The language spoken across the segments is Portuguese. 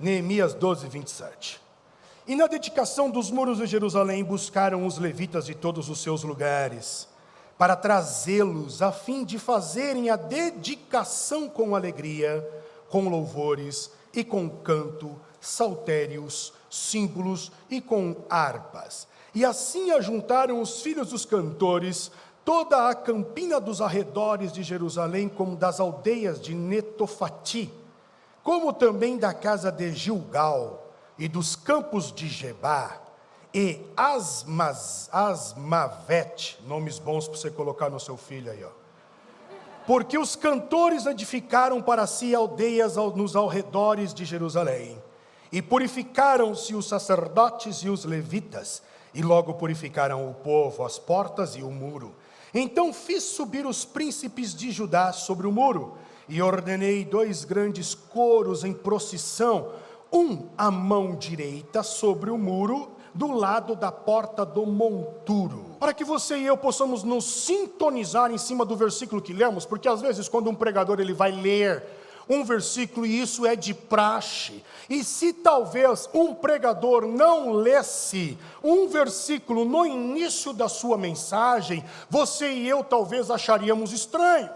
Neemias 12, 27. E na dedicação dos muros de Jerusalém buscaram os levitas de todos os seus lugares, para trazê-los a fim de fazerem a dedicação com alegria, com louvores e com canto, saltérios, símbolos e com harpas. E assim ajuntaram os filhos dos cantores, toda a campina dos arredores de Jerusalém, como das aldeias de Netofati, como também da casa de Gilgal, e dos campos de Gebá, e Asmavete, nomes bons para você colocar no seu filho aí, ó. Porque os cantores edificaram para si aldeias nos arredores de Jerusalém, e purificaram-se os sacerdotes e os levitas, e logo purificaram o povo, as portas e o muro. Então fiz subir os príncipes de Judá sobre o muro, e ordenei 2 grandes coros em procissão, um à mão direita sobre o muro, do lado da porta do monturo, para que você e eu possamos nos sintonizar em cima do versículo que lemos, porque às vezes quando um pregador ele vai ler um versículo, e isso é de praxe, e se talvez um pregador não lesse um versículo no início da sua mensagem, você e eu talvez acharíamos estranho.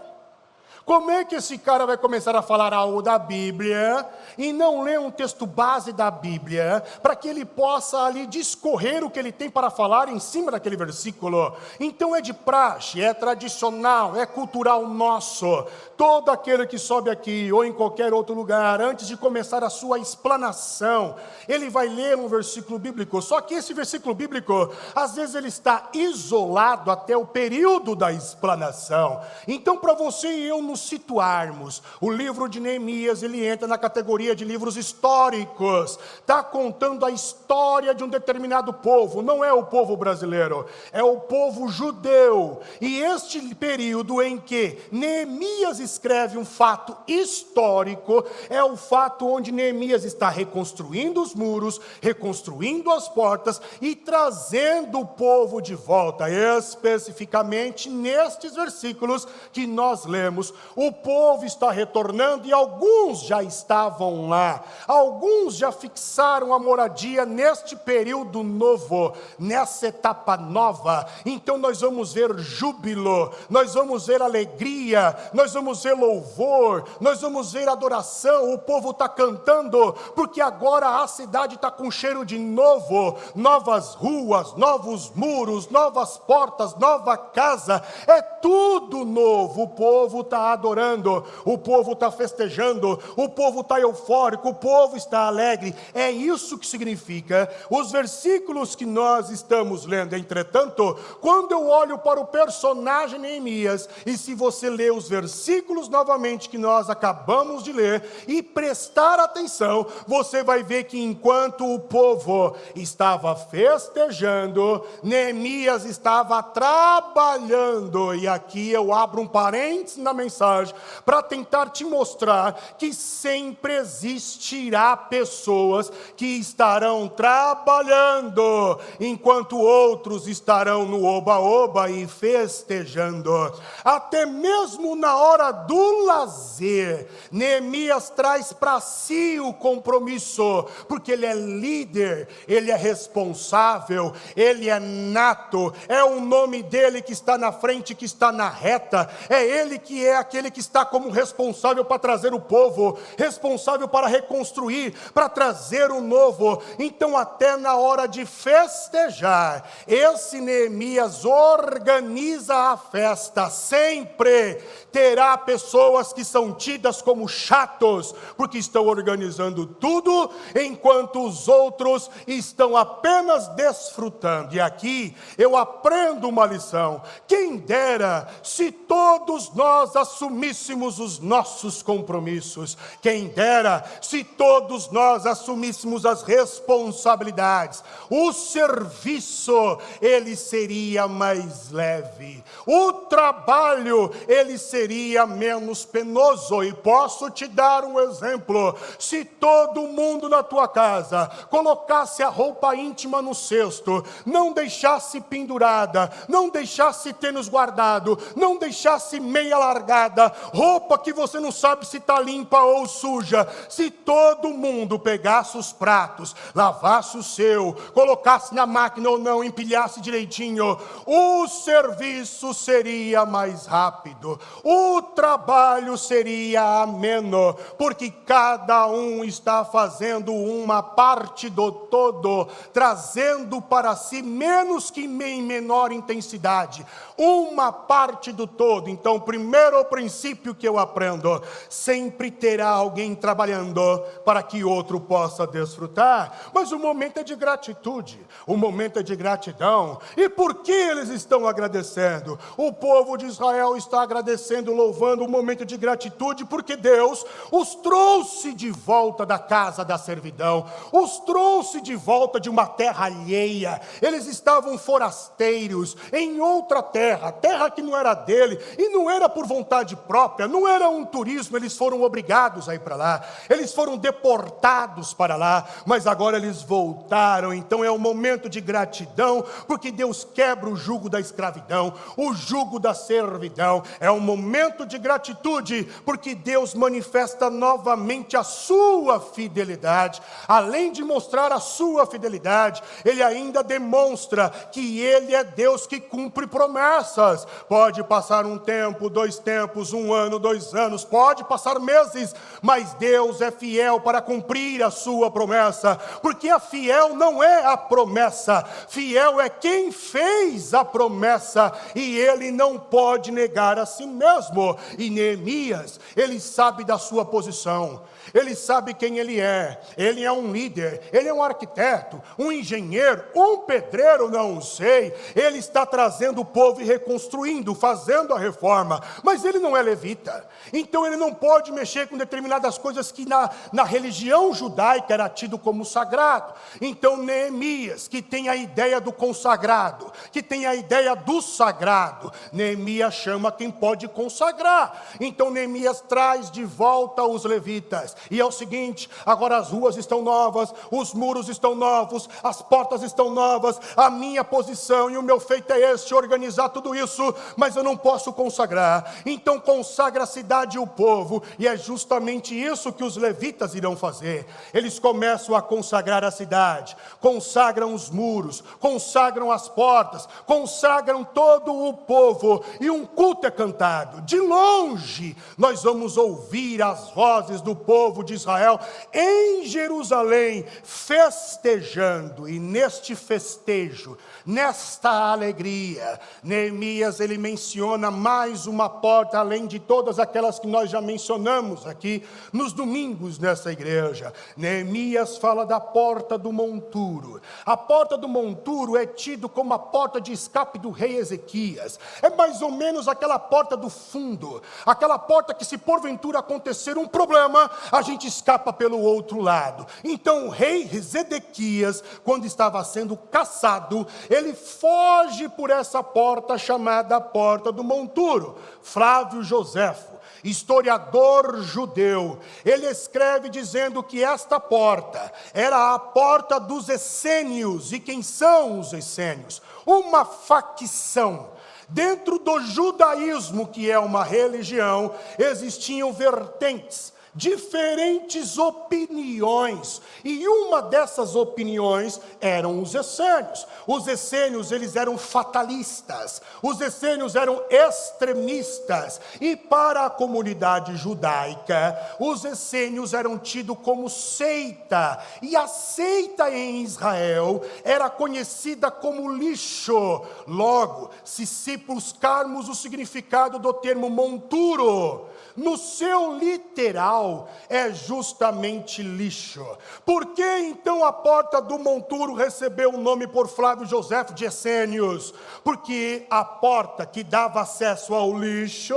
Como é que esse cara vai começar a falar algo da Bíblia e não ler um texto base da Bíblia, para que ele possa ali discorrer o que ele tem para falar em cima daquele versículo? Então é de praxe, é tradicional, é cultural nosso. Todo aquele que sobe aqui ou em qualquer outro lugar, antes de começar a sua explanação, ele vai ler um versículo bíblico. Só que esse versículo bíblico, às vezes ele está isolado até o período da explanação. Então, para você e eu nos situarmos, o livro de Neemias, ele entra na categoria de livros históricos, está contando a história de um determinado povo, não é o povo brasileiro, é o povo judeu, e este período em que Neemias escreve um fato histórico, é o fato onde Neemias está reconstruindo os muros, reconstruindo as portas, e trazendo o povo de volta, especificamente nestes versículos que nós lemos. O povo está retornando e alguns já estavam lá, alguns já fixaram a moradia neste período novo, nessa etapa nova. Então nós vamos ver júbilo, nós vamos ver alegria, nós vamos ver louvor, nós vamos ver adoração. O povo está cantando, porque agora a cidade está com cheiro de novo, novas ruas, novos muros, novas portas, nova casa, é tudo novo. O povo está adorando, o povo está festejando, o povo está eufórico, o povo está alegre. É isso que significa os versículos que nós estamos lendo. Entretanto, quando eu olho para o personagem Neemias, e se você ler os versículos novamente que nós acabamos de ler, e prestar atenção, você vai ver que enquanto o povo estava festejando, Neemias estava trabalhando. E aqui eu abro um parênteses na mensagem, para tentar te mostrar que sempre existirá pessoas que estarão trabalhando, enquanto outros estarão no oba-oba e festejando. Até mesmo na hora do lazer, Neemias traz para si o compromisso, porque ele é líder, ele é responsável, ele é nato, é o nome dele que está na frente, que está na reta, é ele que é aquele que está como responsável para trazer o povo, responsável para reconstruir, para trazer o novo. Então até na hora de festejar, esse Neemias organiza a festa. Sempre terá pessoas que são tidas como chatos, porque estão organizando tudo, enquanto os outros estão apenas desfrutando. E aqui eu aprendo uma lição: quem dera se todos nós assumíssemos os nossos compromissos, quem dera se todos nós assumíssemos as responsabilidades, o serviço ele seria mais leve, o trabalho ele seria menos penoso. E posso te dar um exemplo: se todo mundo na tua casa colocasse a roupa íntima no cesto, não deixasse pendurada, não deixasse tênis guardado, não deixasse meia largada, rasgada, roupa que você não sabe se está limpa ou suja. Se todo mundo pegasse os pratos, lavasse o seu, colocasse na máquina ou não, empilhasse direitinho, o serviço seria mais rápido, o trabalho seria ameno, porque cada um está fazendo uma parte do todo, trazendo para si, menos que em menor intensidade, uma parte do todo. Então, primeiro princípio que eu aprendo: sempre terá alguém trabalhando para que outro possa desfrutar. Mas o momento é de gratitude, o momento é de gratidão. E por que eles estão agradecendo? O povo de Israel está agradecendo, louvando, o momento de gratitude, porque Deus os trouxe de volta da casa da servidão, os trouxe de volta de uma terra alheia. Eles estavam forasteiros em outra terra, terra que não era dele, e não era por vontade própria, não era um turismo, eles foram obrigados a ir para lá, eles foram deportados para lá, mas agora eles voltaram. Então é um momento de gratidão, porque Deus quebra o jugo da escravidão, o jugo da servidão. É um momento de gratitude, porque Deus manifesta novamente a sua fidelidade. Além de mostrar a sua fidelidade, Ele ainda demonstra que Ele é Deus que cumpre promessas. Pode passar um tempo, 2 tempos, 1 ano, 2 anos, pode passar meses, mas Deus é fiel para cumprir a sua promessa, porque a fiel não é a promessa, fiel é quem fez a promessa, e Ele não pode negar a si mesmo. E Neemias, ele sabe da sua posição, ele sabe quem ele é um líder, ele é um arquiteto, um engenheiro, um pedreiro, não sei. Ele está trazendo o povo e reconstruindo, fazendo a reforma, mas ele não é levita, então ele não pode mexer com determinadas coisas que na religião judaica era tido como sagrado. Então Neemias, que tem a ideia do consagrado, que tem a ideia do sagrado, Neemias chama quem pode consagrar. Então Neemias traz de volta os levitas, e é o seguinte: agora as ruas estão novas, os muros estão novos, as portas estão novas, a minha posição e o meu feito é este, organizar tudo isso, mas eu não posso consagrar. Então consagra a cidade e o povo, e é justamente isso que os levitas irão fazer. Eles começam a consagrar a cidade, consagram os muros, consagram as portas, consagram todo o povo, e um culto é cantado. De longe nós vamos ouvir as vozes do povo de Israel em Jerusalém festejando. E neste festejo, nesta alegria, Neemias ele menciona mais uma porta, além de todas aquelas que nós já mencionamos aqui nos domingos nessa igreja. Neemias fala da porta do monturo. A porta do monturo é tido como a porta de escape do rei Ezequias. É mais ou menos aquela porta do fundo, aquela porta que, se porventura acontecer um problema, a gente escapa pelo outro lado. Então o rei Zedequias, quando estava sendo caçado, ele foge por essa porta chamada porta do monturo. Flávio Joséfo, historiador judeu, ele escreve dizendo que esta porta era a porta dos essênios. E quem são os essênios? Uma facção. Dentro do judaísmo, que é uma religião, existiam vertentes, diferentes opiniões, e uma dessas opiniões eram os essênios. Os essênios, eles eram fatalistas, os essênios eram extremistas, e para a comunidade judaica, os essênios eram tidos como seita, e a seita em Israel era conhecida como lixo. Logo, se buscarmos o significado do termo monturo, no seu literal, é justamente lixo. Por que então a porta do monturo recebeu o nome por Flávio Joséfo de essênios? Porque a porta que dava acesso ao lixo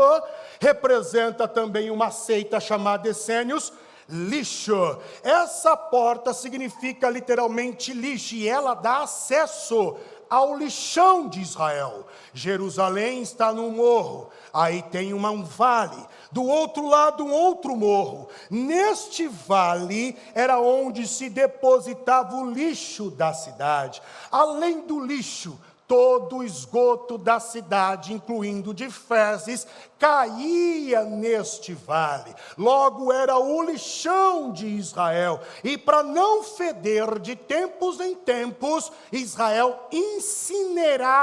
representa também uma seita chamada essênios, lixo. Essa porta significa literalmente lixo, e ela dá acesso ao lixão de Israel. Jerusalém está num morro, aí tem um vale, do outro lado um outro morro. Neste vale era onde se depositava o lixo da cidade. Além do lixo, todo o esgoto da cidade, incluindo de fezes, caía neste vale. Logo era o lixão de Israel. E para não feder de tempos em tempos, Israel incinerava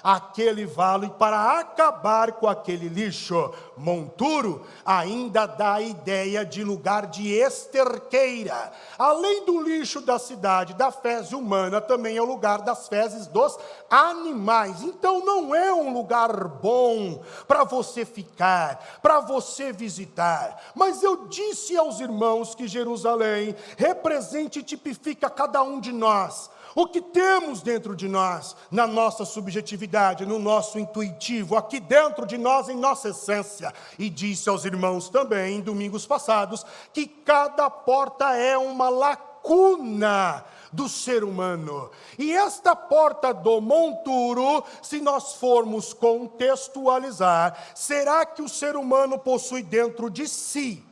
aquele vale para acabar com aquele lixo. Monturo ainda dá a ideia de lugar de esterqueira. Além do lixo da cidade, da fezes humana, também é o lugar das fezes dos animais. Então não é um lugar bom para você ficar, para você visitar. Mas eu disse aos irmãos que Jerusalém representa e tipifica cada um de nós. O que temos dentro de nós, na nossa subjetividade, no nosso intuitivo, aqui dentro de nós, em nossa essência. E disse aos irmãos também, em domingos passados, que cada porta é uma lacuna do ser humano. E esta porta do monturo, se nós formos contextualizar, será que o ser humano possui dentro de si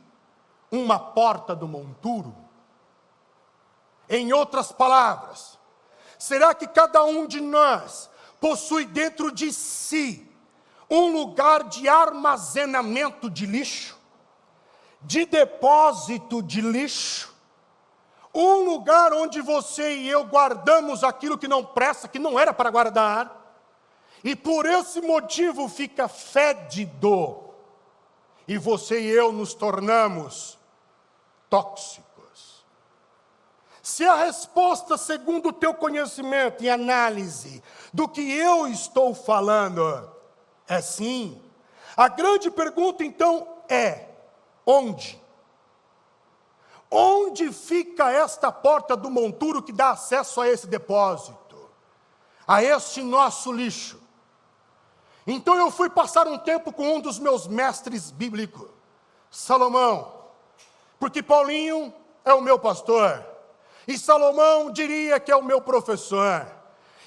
uma porta do monturo? Em outras palavras, será que cada um de nós possui dentro de si um lugar de armazenamento de lixo, de depósito de lixo? Um lugar onde você e eu guardamos aquilo que não presta, que não era para guardar, e por esse motivo fica fédido, e você e eu nos tornamos tóxicos. Se a resposta, segundo o teu conhecimento e análise do que eu estou falando, é sim, a grande pergunta então é: onde? Onde fica esta porta do monturo que dá acesso a esse depósito, a este nosso lixo? Então eu fui passar um tempo com um dos meus mestres bíblicos, Salomão, porque Paulinho é o meu pastor, e Salomão diria que é o meu professor,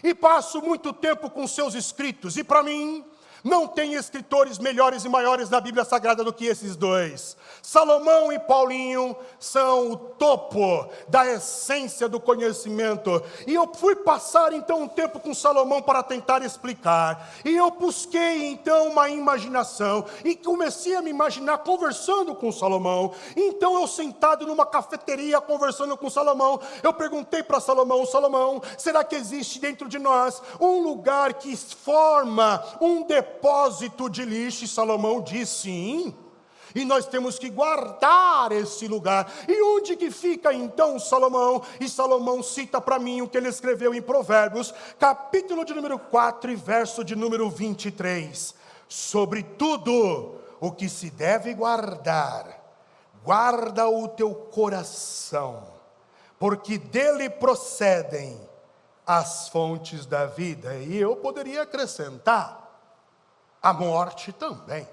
e passo muito tempo com seus escritos, e para mim, não tem escritores melhores e maiores na Bíblia Sagrada do que esses dois. Salomão e Paulinho são o topo da essência do conhecimento. E eu fui passar então um tempo com Salomão para tentar explicar. E eu busquei então uma imaginação e comecei a me imaginar conversando com Salomão. Então eu sentado numa cafeteria conversando com Salomão, eu perguntei para Salomão: Salomão, será que existe dentro de nós um lugar que forma um depósito de lixo? E Salomão disse: sim, e nós temos que guardar esse lugar. E onde que fica então Salomão? E Salomão cita para mim o que ele escreveu em Provérbios, capítulo de número 4 e verso de número 23. Sobre tudo o que se deve guardar, guarda o teu coração, porque dele procedem as fontes da vida. E eu poderia acrescentar: a morte também.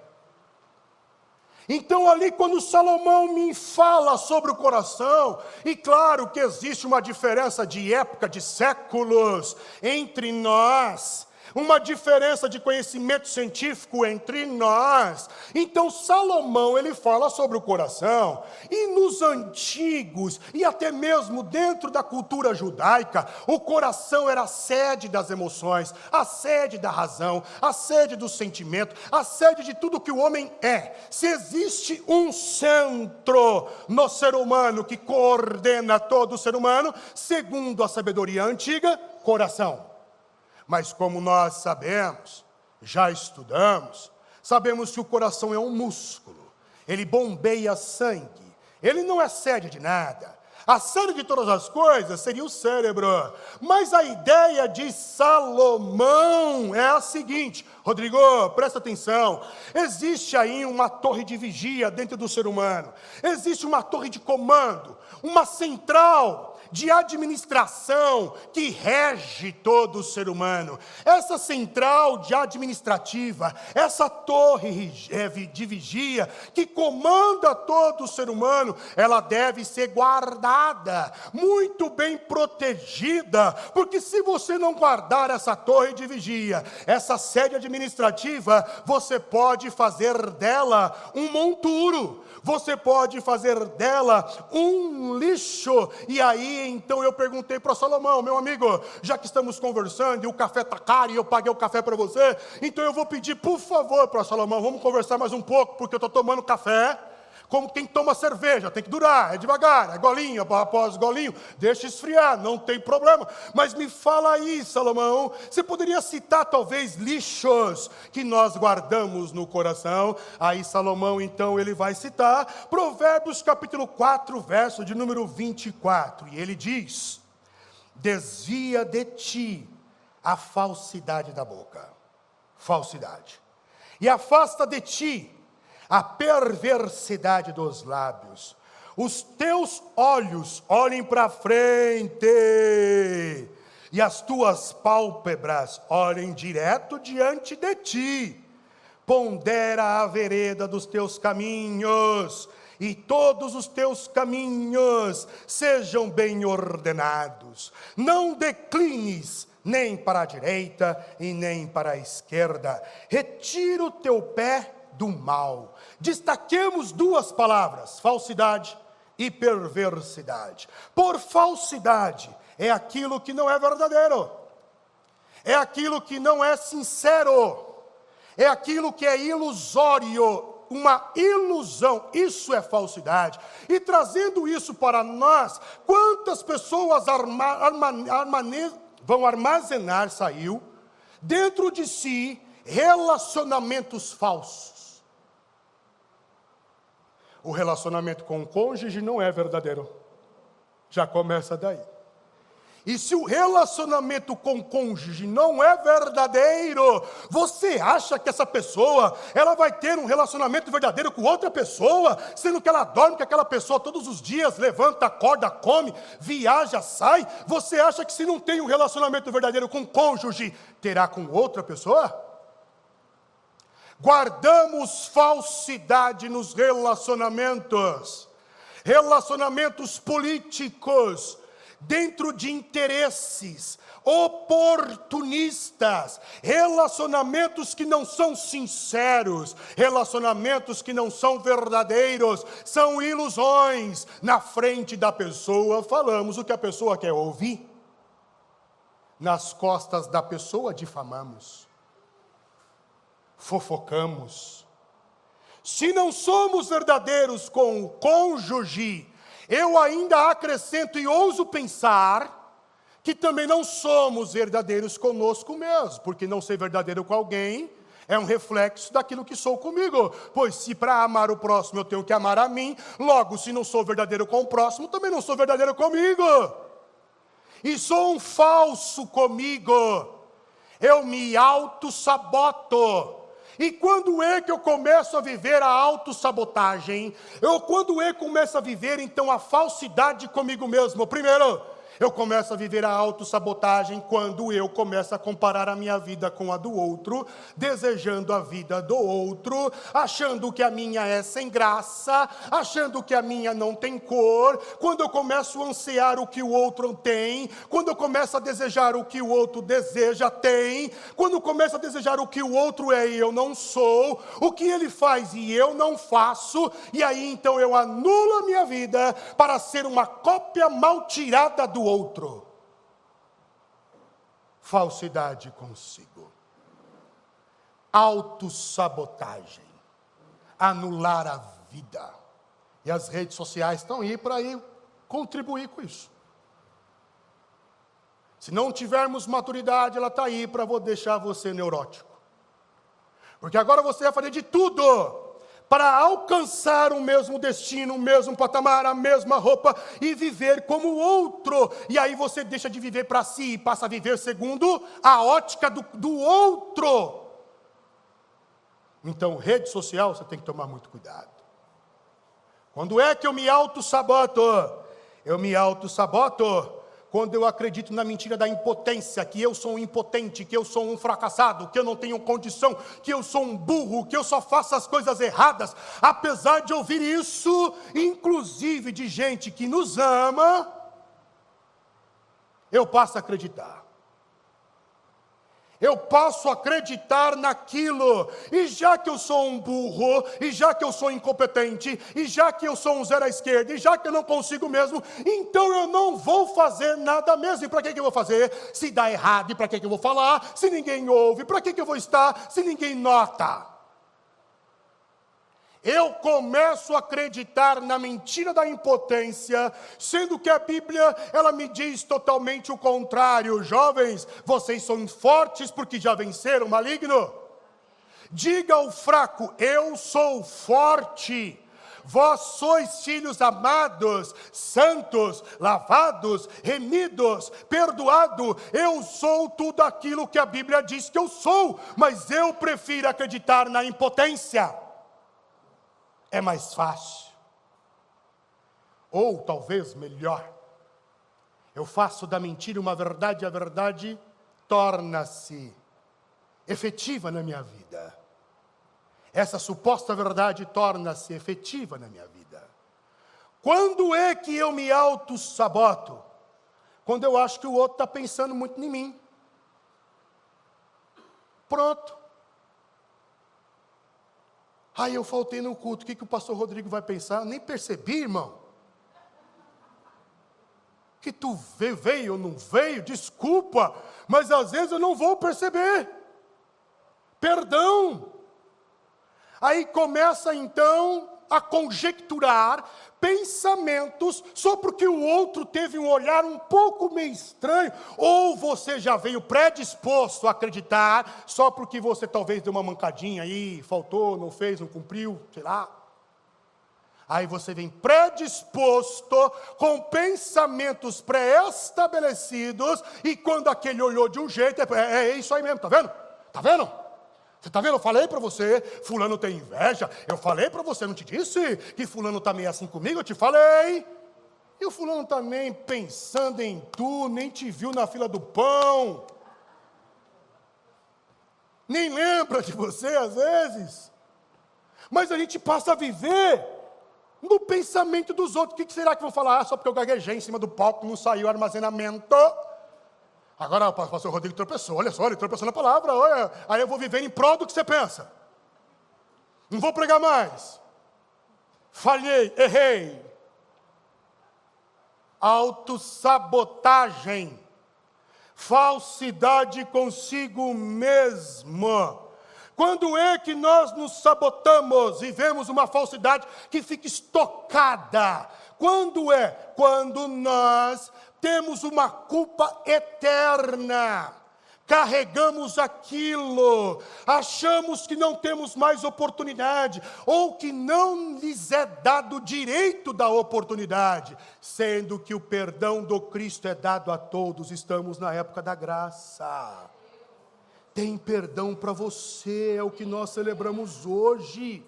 Então ali quando Salomão me fala sobre o coração, e claro que existe uma diferença de época, de séculos entre nós, uma diferença de conhecimento científico entre nós. Então Salomão, ele fala sobre o coração, e nos antigos, e até mesmo dentro da cultura judaica, o coração era a sede das emoções, a sede da razão, a sede do sentimento, a sede de tudo que o homem é. Se existe um centro no ser humano que coordena todo o ser humano, segundo a sabedoria antiga, coração. Mas como nós sabemos, já estudamos, sabemos que o coração é um músculo, ele bombeia sangue, ele não é sede de nada. A sede de todas as coisas seria o cérebro. Mas a ideia de Salomão é a seguinte: Rodrigo, presta atenção, existe aí uma torre de vigia dentro do ser humano, existe uma torre de comando, uma central de administração que rege todo o ser humano. Essa central de administrativa, essa torre de vigia que comanda todo o ser humano, ela deve ser guardada, muito bem protegida, porque se você não guardar essa torre de vigia, essa sede administrativa, você pode fazer dela um monturo, você pode fazer dela um lixo, e aí Aí então eu perguntei para Salomão: meu amigo, já que estamos conversando e o café está caro e eu paguei o café para você, então eu vou pedir, por favor, para Salomão, vamos conversar mais um pouco, porque eu estou tomando café como quem toma cerveja, tem que durar, é devagar, é golinho após golinho, deixa esfriar, não tem problema. Mas me fala aí, Salomão, você poderia citar talvez lixos que nós guardamos no coração? Aí Salomão então ele vai citar Provérbios capítulo 4, verso de número 24, e ele diz: desvia de ti a falsidade da boca, falsidade, e afasta de ti a perversidade dos lábios. Os teus olhos olhem para frente, e as tuas pálpebras olhem direto diante de ti. Pondera a vereda dos teus caminhos, e todos os teus caminhos sejam bem ordenados. Não declines nem para a direita e nem para a esquerda. Retira o teu pé do mal. Destaquemos duas palavras: falsidade e perversidade. Por falsidade é aquilo que não é verdadeiro, é aquilo que não é sincero, é aquilo que é ilusório, uma ilusão. Isso é falsidade. E trazendo isso para nós, quantas pessoas vão armazenar, dentro de si relacionamentos falsos? O relacionamento com o cônjuge não é verdadeiro. Já começa daí. E se o relacionamento com o cônjuge não é verdadeiro, você acha que essa pessoa, ela vai ter um relacionamento verdadeiro com outra pessoa, sendo que ela dorme com aquela pessoa todos os dias, levanta, acorda, come, viaja, sai? Você acha que se não tem um relacionamento verdadeiro com o cônjuge, terá com outra pessoa? Guardamos falsidade nos relacionamentos, relacionamentos políticos, dentro de interesses oportunistas, relacionamentos que não são sinceros, relacionamentos que não são verdadeiros, são ilusões. Na frente da pessoa falamos o que a pessoa quer ouvir, nas costas da pessoa difamamos, fofocamos. Se não somos verdadeiros com o cônjuge, eu ainda acrescento e ouso pensar que também não somos verdadeiros conosco mesmo, porque não ser verdadeiro com alguém é um reflexo daquilo que sou comigo. Pois se para amar o próximo eu tenho que amar a mim, logo se não sou verdadeiro com o próximo, também não sou verdadeiro comigo. E sou um falso comigo, eu me auto-saboto. E quando é que eu começo a viver a autossabotagem? Quando é que eu começo a viver então a falsidade comigo mesmo? Primeiro, eu começo a viver a autossabotagem quando eu começo a comparar a minha vida com a do outro, desejando a vida do outro, achando que a minha é sem graça, achando que a minha não tem cor. Quando eu começo a ansiar o que o outro tem, quando eu começo a desejar o que o outro deseja, tem, quando eu começo a desejar o que o outro é e eu não sou, o que ele faz e eu não faço, e aí então eu anulo a minha vida para ser uma cópia mal tirada do outro. Falsidade consigo, autossabotagem, anular a vida. E as redes sociais estão aí para contribuir com isso. Se não tivermos maturidade, ela está aí para deixar você neurótico. Porque agora você vai fazer de tudo para alcançar o mesmo destino, o mesmo patamar, a mesma roupa e viver como o outro. E aí você deixa de viver para si e passa a viver segundo a ótica do outro. Então, rede social, você tem que tomar muito cuidado. Quando é que eu me auto-saboto? Eu me auto-saboto quando eu acredito na mentira da impotência, que eu sou um impotente, que eu sou um fracassado, que eu não tenho condição, que eu sou um burro, que eu só faço as coisas erradas. Apesar de ouvir isso, inclusive de gente que nos ama, eu passo a acreditar. Eu passo a acreditar naquilo, e já que eu sou um burro, e já que eu sou incompetente, e já que eu sou um zero à esquerda, e já que eu não consigo mesmo, então eu não vou fazer nada mesmo. E para que eu vou fazer? Se dá errado, e para que eu vou falar? Se ninguém ouve, para que eu vou estar? Se ninguém nota. Eu começo a acreditar na mentira da impotência, sendo que a Bíblia, ela me diz totalmente o contrário. Jovens, vocês são fortes porque já venceram o maligno. Diga ao fraco, eu sou forte. Vós sois filhos amados, santos, lavados, remidos, perdoado. Eu sou tudo aquilo que a Bíblia diz que eu sou, mas eu prefiro acreditar na impotência. É mais fácil. Ou talvez melhor. Eu faço da mentira uma verdade, e a verdade torna-se efetiva na minha vida. Essa suposta verdade torna-se efetiva na minha vida. Quando é que eu me auto-saboto? Quando eu acho que o outro está pensando muito em mim. Pronto. Aí eu faltei no culto, o que o pastor Rodrigo vai pensar? Nem percebi, irmão. Que tu veio ou não veio, desculpa, mas às vezes eu não vou perceber. Perdão. Aí começa então a conjecturar pensamentos só porque o outro teve um olhar um pouco meio estranho, ou você já veio predisposto a acreditar só porque você talvez deu uma mancadinha aí, faltou, não fez, não cumpriu, sei lá. Aí você vem predisposto com pensamentos pré-estabelecidos, e quando aquele olhou de um jeito, é isso aí mesmo, tá vendo? Tá vendo? Você está vendo? Eu falei para você, fulano tem inveja. Eu falei para você, não te disse que fulano está meio assim comigo? Eu te falei. E o fulano está nem pensando em tu, nem te viu na fila do pão. Nem lembra de você às vezes. Mas a gente passa a viver no pensamento dos outros. O que será que vão falar? Só porque eu gaguejei em cima do palco, não saiu o armazenamento. Agora o pastor Rodrigo tropeçou, olha só, ele tropeçou na palavra, olha, aí eu vou viver em prol do que você pensa. Não vou pregar mais. Falhei, errei. Autossabotagem. Falsidade consigo mesmo. Quando é que nós nos sabotamos e vemos uma falsidade que fica estocada? Quando é? Quando nós temos uma culpa eterna, carregamos aquilo, achamos que não temos mais oportunidade, ou que não lhes é dado o direito da oportunidade, sendo que o perdão do Cristo é dado a todos. Estamos na época da graça. Tem perdão para você, é o que nós celebramos hoje.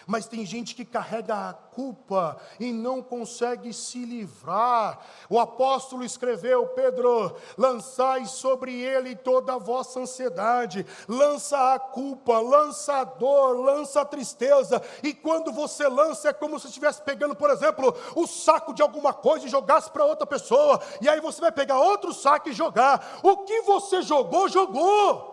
Mas tem gente que carrega a culpa e não consegue se livrar. O apóstolo escreveu, Pedro, lançai sobre ele toda a vossa ansiedade, lança a culpa, lança a dor, lança a tristeza, e quando você lança é como se estivesse pegando, por exemplo, o saco de alguma coisa e jogasse para outra pessoa, e aí você vai pegar outro saco e jogar. O que você jogou, jogou.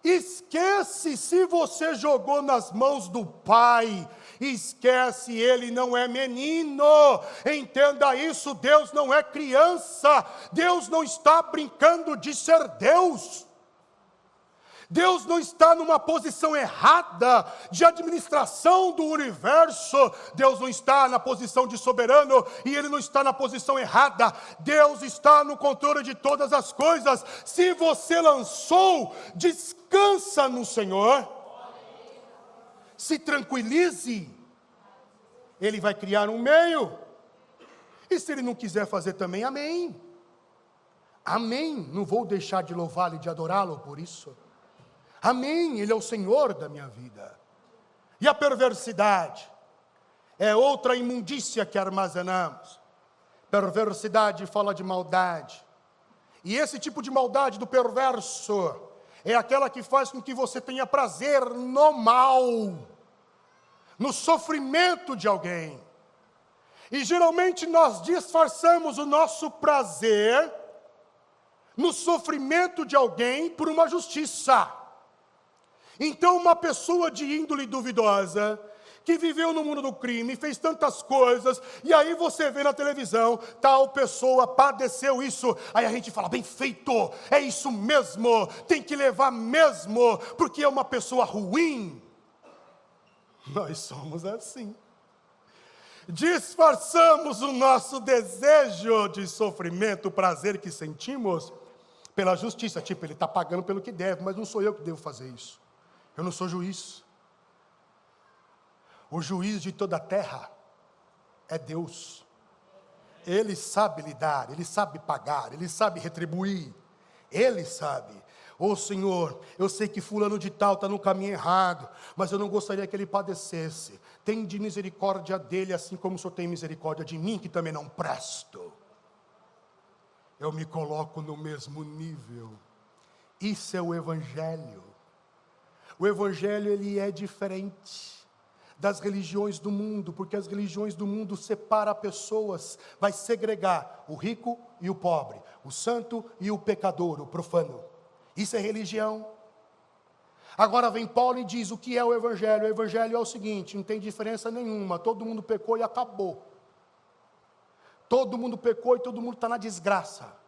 Esquece, se você jogou nas mãos do Pai, esquece, Ele não é menino. Entenda isso, Deus não é criança, Deus não está brincando de ser Deus. Deus não está numa posição errada de administração do universo. Deus não está na posição de soberano e Ele não está na posição errada. Deus está no controle de todas as coisas. Se você lançou, descansa no Senhor. Se tranquilize. Ele vai criar um meio. E se Ele não quiser fazer também, amém. Amém. Não vou deixar de louvá-lo e de adorá-lo por isso. Amém, Ele é o Senhor da minha vida. E a perversidade é outra imundícia que armazenamos. Perversidade fala de maldade. E esse tipo de maldade do perverso é aquela que faz com que você tenha prazer no mal, no sofrimento de alguém. E geralmente nós disfarçamos o nosso prazer no sofrimento de alguém por uma justiça. Então, uma pessoa de índole duvidosa, que viveu no mundo do crime, fez tantas coisas, e aí você vê na televisão, tal pessoa padeceu isso, aí a gente fala, bem feito, é isso mesmo, tem que levar mesmo, porque é uma pessoa ruim. Nós somos assim. Disfarçamos o nosso desejo de sofrimento, o prazer que sentimos, pela justiça, tipo, ele está pagando pelo que deve, mas não sou eu que devo fazer isso. Eu não sou juiz. O juiz de toda a terra é Deus. Ele sabe lidar, Ele sabe pagar, Ele sabe retribuir. Ele sabe. Ô Senhor, eu sei que fulano de tal está no caminho errado, mas eu não gostaria que ele padecesse. Tem de misericórdia dele, assim como o Senhor tem misericórdia de mim, que também não presto. Eu me coloco no mesmo nível. Isso é o Evangelho. O Evangelho, ele é diferente das religiões do mundo, porque as religiões do mundo separam pessoas, vai segregar o rico e o pobre, o santo e o pecador, o profano. Isso é religião. Agora vem Paulo e diz o que é o Evangelho. O Evangelho é o seguinte, não tem diferença nenhuma, todo mundo pecou e acabou. Todo mundo pecou e todo mundo está na desgraça.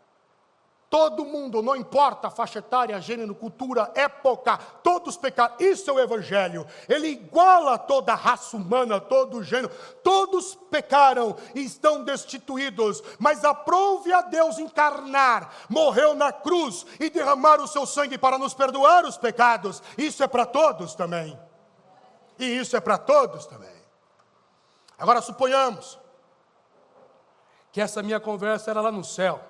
Todo mundo, não importa a faixa etária, gênero, cultura, época, todos pecaram. Isso é o Evangelho. Ele iguala toda a raça humana, todo o gênero. Todos pecaram e estão destituídos. Mas aprove a Deus encarnar, morreu na cruz e derramar o seu sangue para nos perdoar os pecados. Isso é para todos também. E isso é para todos também. Agora suponhamos que essa minha conversa era lá no céu.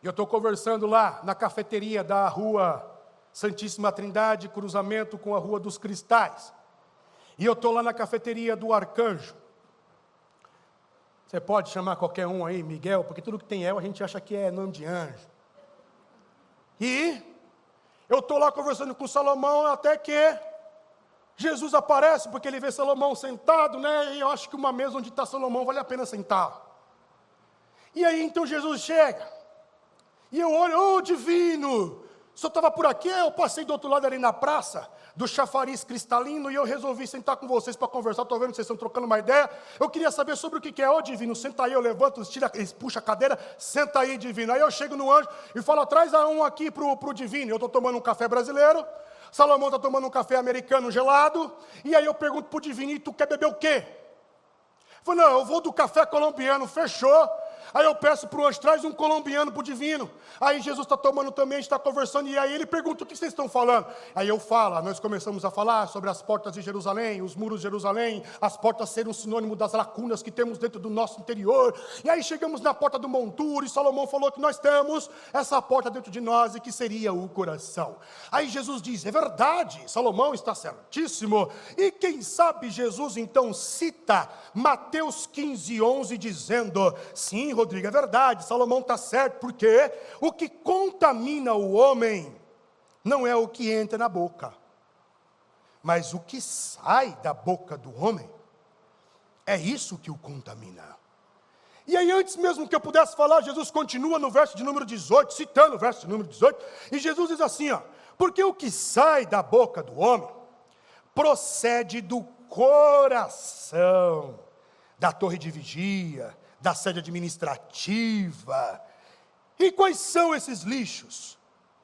E eu estou conversando lá na cafeteria da Rua Santíssima Trindade, cruzamento com a Rua dos Cristais. E eu estou lá na cafeteria do Arcanjo. Você pode chamar qualquer um aí, Miguel, porque tudo que tem El a gente acha que é nome de anjo. E eu estou lá conversando com Salomão até que Jesus aparece, porque ele vê Salomão sentado, né? E eu acho que uma mesa onde está Salomão vale a pena sentar. E aí então Jesus chega. E eu olho, divino, o senhor estava por aqui, eu passei do outro lado ali na praça, do chafariz cristalino, e eu resolvi sentar com vocês para conversar, estou vendo que vocês estão trocando uma ideia, eu queria saber sobre o que é, divino, senta aí, eu levanto, puxa a cadeira, senta aí, divino. Aí eu chego no anjo e falo, traz um aqui para o divino, eu estou tomando um café brasileiro, Salomão está tomando um café americano gelado, e aí eu pergunto para o divino, e tu quer beber o quê? Eu falo, não, eu vou do café colombiano, fechou. Aí eu peço para o anjo, traz um colombiano para o divino. Aí Jesus está tomando também, a gente está conversando, e aí ele pergunta, o que vocês estão falando? Aí eu falo, nós começamos a falar sobre as portas de Jerusalém, os muros de Jerusalém, as portas serem um sinônimo das lacunas que temos dentro do nosso interior. E aí chegamos na porta do monturo, e Salomão falou que nós temos essa porta dentro de nós, e que seria o coração. Aí Jesus diz, é verdade, Salomão está certíssimo. E quem sabe Jesus então cita Mateus 15:11, dizendo, sim, Rodrigo, é verdade, Salomão está certo, porque o que contamina o homem não é o que entra na boca, mas o que sai da boca do homem, é isso que o contamina. E aí antes mesmo que eu pudesse falar, Jesus continua no verso de número 18, citando o verso de número 18, e Jesus diz assim, porque o que sai da boca do homem, procede do coração, da torre de vigia, da sede administrativa. E quais são esses lixos?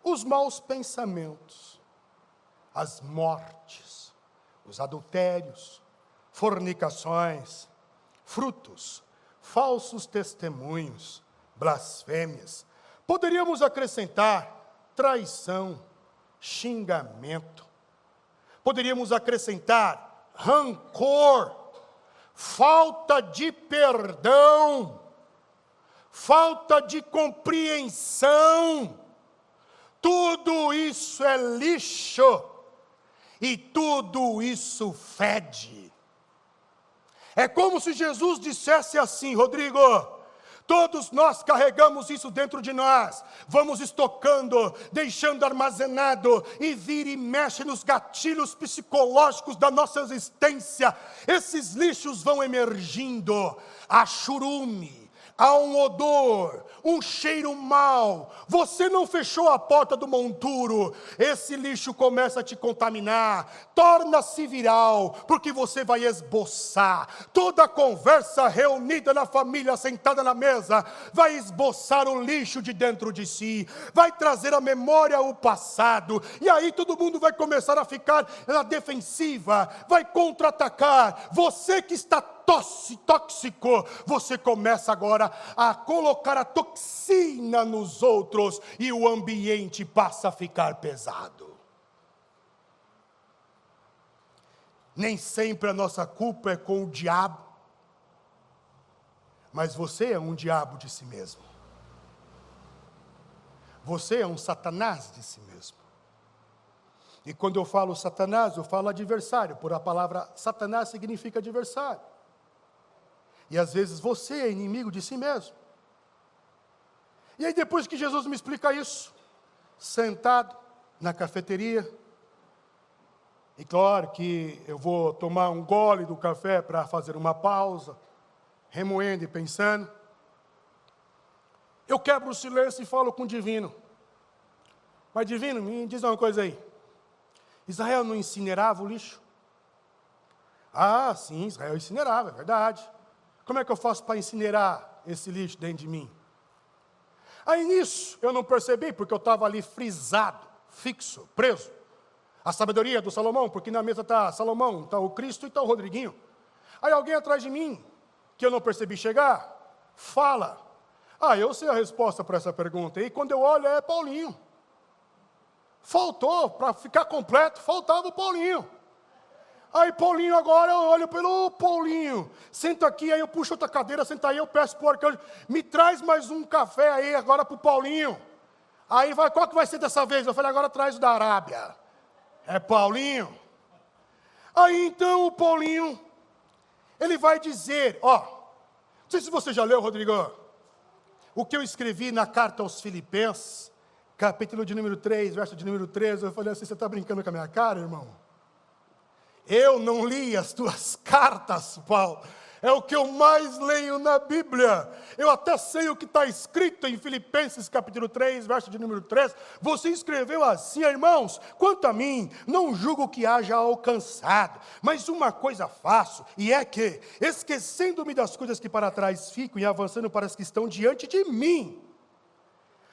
Os maus pensamentos, as mortes, os adultérios, fornicações, frutos, falsos testemunhos, blasfêmias. Poderíamos acrescentar traição, xingamento. Poderíamos acrescentar rancor, falta de perdão, falta de compreensão. Tudo isso é lixo e tudo isso fede. É como se Jesus dissesse assim, Rodrigo, todos nós carregamos isso dentro de nós, vamos estocando, deixando armazenado, e vira e mexe nos gatilhos psicológicos da nossa existência. Esses lixos vão emergindo, a churume, há um odor, um cheiro mau, você não fechou a porta do monturo, esse lixo começa a te contaminar, torna-se viral, porque você vai esboçar, toda a conversa reunida na família, sentada na mesa, vai esboçar o lixo de dentro de si, vai trazer à memória o passado, e aí todo mundo vai começar a ficar na defensiva, vai contra-atacar, você que está tóxico, você começa agora a colocar a toxina nos outros e o ambiente passa a ficar pesado. Nem sempre a nossa culpa é com o diabo, mas você é um diabo de si mesmo. Você é um Satanás de si mesmo. E quando eu falo Satanás, eu falo adversário, por a palavra Satanás significa adversário. E às vezes você é inimigo de si mesmo. E aí depois que Jesus me explica isso, sentado na cafeteria, e claro que eu vou tomar um gole do café para fazer uma pausa, remoendo e pensando, eu quebro o silêncio e falo com o divino. Mas divino, me diz uma coisa aí. Israel não incinerava o lixo? Ah, sim, Israel incinerava, é verdade. Como é que eu faço para incinerar esse lixo dentro de mim? Aí nisso, eu não percebi, porque eu estava ali frisado, fixo, preso. A sabedoria do Salomão, porque na mesa está Salomão, está o Cristo e está o Rodriguinho. Aí alguém atrás de mim, que eu não percebi chegar, fala. Ah, eu sei a resposta para essa pergunta. E quando eu olho, é Paulinho. Faltou, para ficar completo, faltava o Paulinho. Aí Paulinho agora, eu olho pelo Paulinho, sento aqui, aí eu puxo outra cadeira, sento aí, eu peço para o arcanjo, me traz mais um café aí agora para o Paulinho. Aí vai, qual que vai ser dessa vez? Eu falei, agora traz o da Arábia. É Paulinho. Aí então o Paulinho, ele vai dizer, ó, não sei se você já leu, Rodrigo, o que eu escrevi na carta aos Filipenses, capítulo de número 3, verso de número 13, eu falei assim, você está brincando com a minha cara, irmão? Eu não li as tuas cartas, Paulo. É o que eu mais leio na Bíblia. Eu até sei o que está escrito em Filipenses capítulo 3, verso de número 3. Você escreveu assim, irmãos, quanto a mim, não julgo que haja alcançado, mas uma coisa faço, e é que, esquecendo-me das coisas que para trás ficam e avançando para as que estão diante de mim.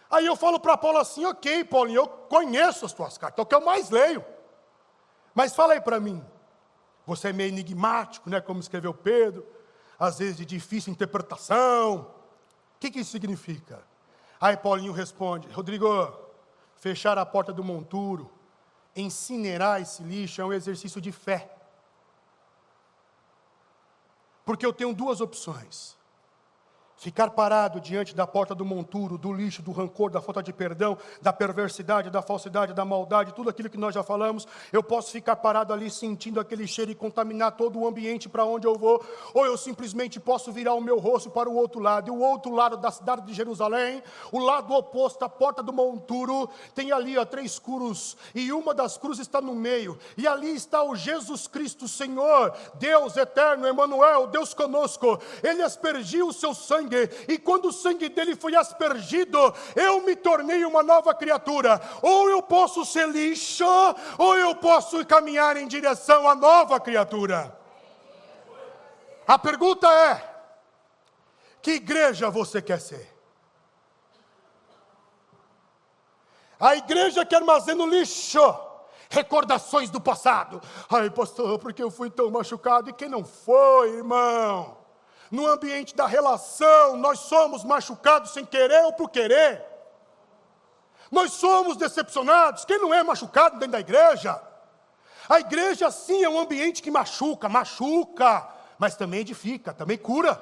Aí eu falo para Paulo assim, ok, Paulinho, eu conheço as tuas cartas, é o que eu mais leio. Mas fala aí para mim. Você é meio enigmático, né? Como escreveu Pedro, às vezes de difícil interpretação. O que isso significa? Aí Paulinho responde, Rodrigo, fechar a porta do monturo, incinerar esse lixo é um exercício de fé. Porque eu tenho duas opções. Ficar parado diante da porta do monturo, do lixo, do rancor, da falta de perdão, da perversidade, da falsidade, da maldade, tudo aquilo que nós já falamos, eu posso ficar parado ali sentindo aquele cheiro e contaminar todo o ambiente para onde eu vou, ou eu simplesmente posso virar o meu rosto para o outro lado, e o outro lado da cidade de Jerusalém, o lado oposto, a porta do monturo, tem ali 3 cruzes, e uma das cruzes está no meio, e ali está o Jesus Cristo, Senhor, Deus eterno, Emmanuel, Deus conosco, Ele aspergiu o seu sangue, e quando o sangue dele foi aspergido, eu me tornei uma nova criatura. Ou eu posso ser lixo, ou eu posso caminhar em direção à nova criatura. A pergunta é, que igreja você quer ser? A igreja que armazena o lixo, recordações do passado. Ai, pastor, porque eu fui tão machucado. E quem não foi, irmão? No ambiente da relação, nós somos machucados sem querer ou por querer. Nós somos decepcionados. Quem não é machucado dentro da igreja? A igreja sim é um ambiente que machuca, mas também edifica, também cura.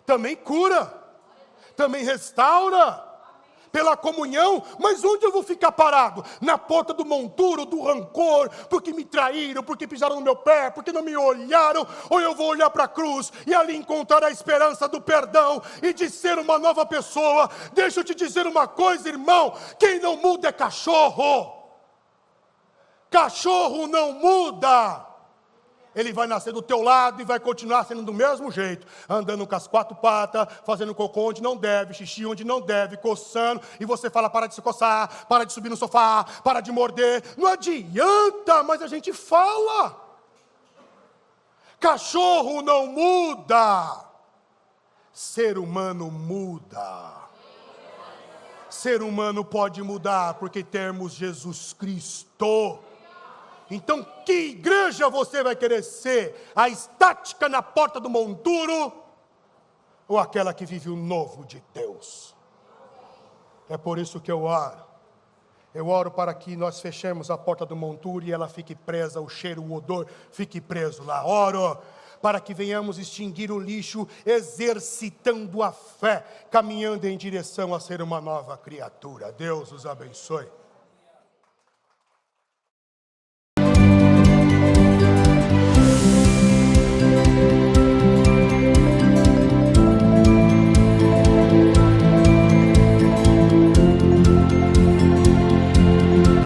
Também restaura. Pela comunhão, mas onde eu vou ficar parado? Na porta do monturo, do rancor, porque me traíram, porque pisaram no meu pé, porque não me olharam, ou eu vou olhar para a cruz, e ali encontrar a esperança do perdão, e de ser uma nova pessoa. Deixa eu te dizer uma coisa, irmão, quem não muda é cachorro. Cachorro não muda. ele vai nascer do teu lado e vai continuar sendo do mesmo jeito, andando com as 4 patas, fazendo cocô onde não deve, xixi onde não deve, coçando, e você fala, para de se coçar, para de subir no sofá, para de morder. Não adianta, mas a gente fala. Cachorro não muda, ser humano muda. Ser humano pode mudar porque temos Jesus Cristo. Então, que igreja você vai querer ser? A estática na porta do monturo ou aquela que vive o novo de Deus? É por isso que eu oro. Eu oro para que nós fechemos a porta do monturo e ela fique presa, o cheiro, o odor fique preso lá. Oro para que venhamos extinguir o lixo, exercitando a fé, caminhando em direção a ser uma nova criatura. Deus os abençoe.